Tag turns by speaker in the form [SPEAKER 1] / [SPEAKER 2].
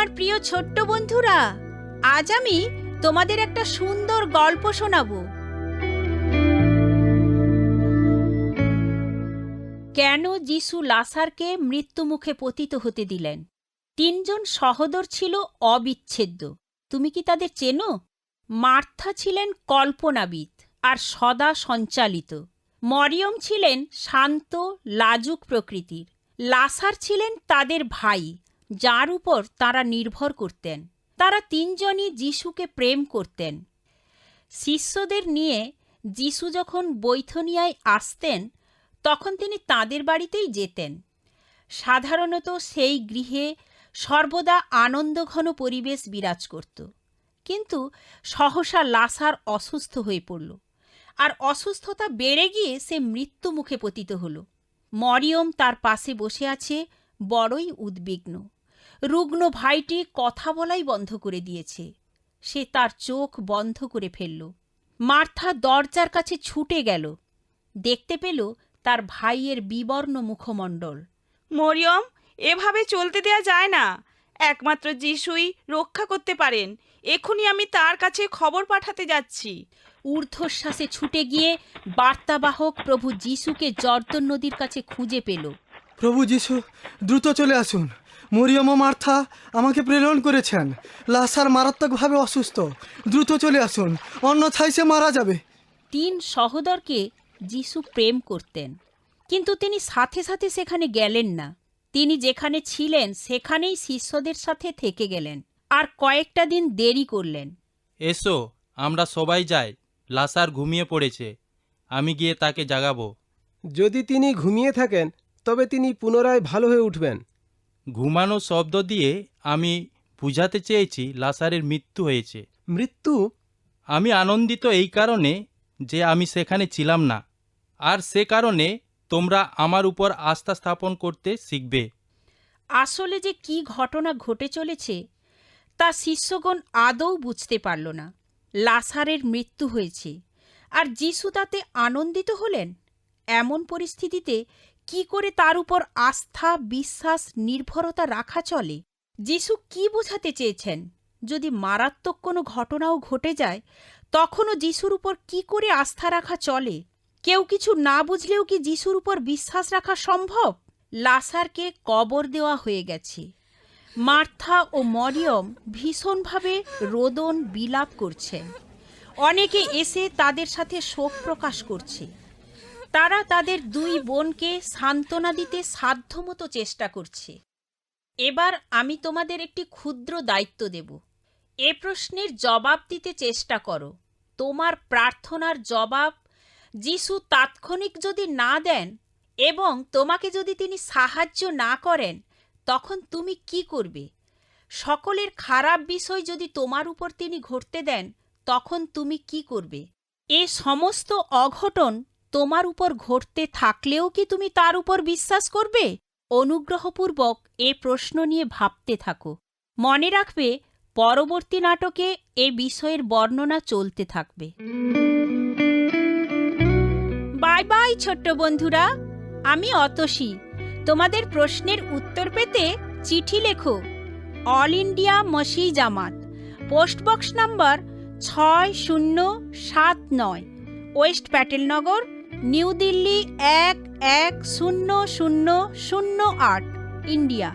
[SPEAKER 1] আমার প্রিয় ছোট্ট বন্ধুরা, আজ আমি তোমাদের একটা সুন্দর গল্প শোনাবো। কেন যিশু লাসারকে মৃত্যুমুখে পতিত হতে দিলেন? তিনজন সহোদর ছিল অবিচ্ছেদ্য। তুমি কি তাদের চেনো? মার্থা ছিলেন কল্পনাবিদ আর সদা সঞ্চালিত। মরিয়ম ছিলেন শান্ত লাজুক প্রকৃতির। লাসার ছিলেন তাদের ভাই, যার উপর তারা নির্ভর করতেন। তারা তিনজনই যিশুকে প্রেম করতেন। শিষ্যদের নিয়ে যিশু যখন বৈথনিয়ায় আসতেন, তখন তিনি তাদের বাড়িতেই যেতেন। সাধারণত সেই গৃহে সর্বদা আনন্দঘন পরিবেশ বিরাজ করত। কিন্তু সহসা লাসার অসুস্থ হয়ে পড়ল, আর অসুস্থতা বেড়ে গিয়ে সে মৃত্যু মুখে পতিত হল। মরিয়ম তার পাশে বসে আছে, বড়ই উদ্বিগ্ন। রুগ্ন ভাইটি কথা বলাই বন্ধ করে দিয়েছে। সে তার চোখ বন্ধ করে ফেলল। মার্থা দরজার কাছে ছুটে গেল। দেখতে পেল তার ভাইয়ের বিবর্ণ মুখমণ্ডল।
[SPEAKER 2] মরিয়ম, এভাবে চলতে দেয়া যায় না। একমাত্র যিশুই রক্ষা করতে পারেন। এখনই আমি তার কাছে খবর পাঠাতে যাচ্ছি।
[SPEAKER 1] ঊর্ধ্বশ্বাসে ছুটে গিয়ে বার্তাবাহক প্রভু যিশুকে জর্দন নদীর কাছে খুঁজে পেল।
[SPEAKER 3] প্রভু যিশু, দ্রুত চলে আসুন। মরিয়ম ও মার্থা আমাকে প্রেরণ করেছেন। লাসার মারাত্মকভাবে অসুস্থ। দ্রুত চলে আসুন, অন্যথায় সে মারা যাবে।
[SPEAKER 1] তিন সহোদরকে যিশু প্রেম করতেন, কিন্তু তিনি সাথে সাথে সেখানে গেলেন না। তিনি যেখানে ছিলেন সেখানেই শিষ্যদের সাথে থেকে গেলেন, আর কয়েকটা দিন দেরি করলেন।
[SPEAKER 4] এসো, আমরা সবাই যাই। লাসার ঘুমিয়ে পড়েছে, আমি গিয়ে তাকে জাগাবো।
[SPEAKER 5] যদি তিনি ঘুমিয়ে থাকেন তবে তিনি পুনরায় ভালো হয়ে উঠবেন।
[SPEAKER 4] ঘুমানো শব্দ দিয়ে আমি বুঝাতে চেয়েছি লাসারের মৃত্যু হয়েছে।
[SPEAKER 5] মৃত্যু?
[SPEAKER 4] আমি আনন্দিত এই কারণে যে আমি সেখানে ছিলাম না, আর সে কারণে তোমরা আমার উপর আস্থা স্থাপন করতে শিখবে।
[SPEAKER 1] আসলে যে কি ঘটনা ঘটে চলেছে তা শিষ্যগণ আদৌ বুঝতে পারল না। লাসারের মৃত্যু হয়েছে, আর যিশু তাতে আনন্দিত হলেন। এমন পরিস্থিতিতে কি করে তার উপর আস্থা, বিশ্বাস, নির্ভরতা রাখা চলে? যিশু কি বোঝাতে চেয়েছেন? যদি মারাত্মক কোনো ঘটনাও ঘটে যায়, তখনও যিশুর উপর কি করে আস্থা রাখা চলে? কেউ কিছু না বুঝলেও কি যিশুর উপর বিশ্বাস রাখা সম্ভব? লাসারকে কবর দেওয়া হয়ে গেছে। মার্থা ও মরিয়ম ভীষণভাবে রোদন বিলাপ করছেন। অনেকে এসে তাদের সাথে শোক প্রকাশ করছে। তারা তাদের দুই বোনকে সান্ত্বনা দিতে সাধ্যমতো চেষ্টা করছে। এবার আমি তোমাদের একটি ক্ষুদ্র দায়িত্ব দেব। এ প্রশ্নের জবাব দিতে চেষ্টা করো। তোমার প্রার্থনার জবাব যিশু তাৎক্ষণিক যদি না দেন এবং তোমাকে যদি তিনি সাহায্য না করেন, তখন তুমি কি করবে? সকলের খারাপ বিষয় যদি তোমার উপর তিনি ঘটতে দেন, তখন তুমি কি করবে? এ সমস্ত অঘটন তোমার উপর ঘটতে থাকলেও কি তুমি তার উপর বিশ্বাস করবে? অনুগ্রহপূর্বক এ প্রশ্ন নিয়ে ভাবতে থাকো। মনে রাখবে, পরবর্তী নাটকে এ বিষয়ের বর্ণনা চলতে থাকবে। বাই বাই ছোট্ট বন্ধুরা, আমি অতসী। তোমাদের প্রশ্নের উত্তর পেতে চিঠি লেখো। অল ইন্ডিয়া মসি জামাত, পোস্টবক্স নম্বর 6079, West Patelnagar, new Delhi 110008, India.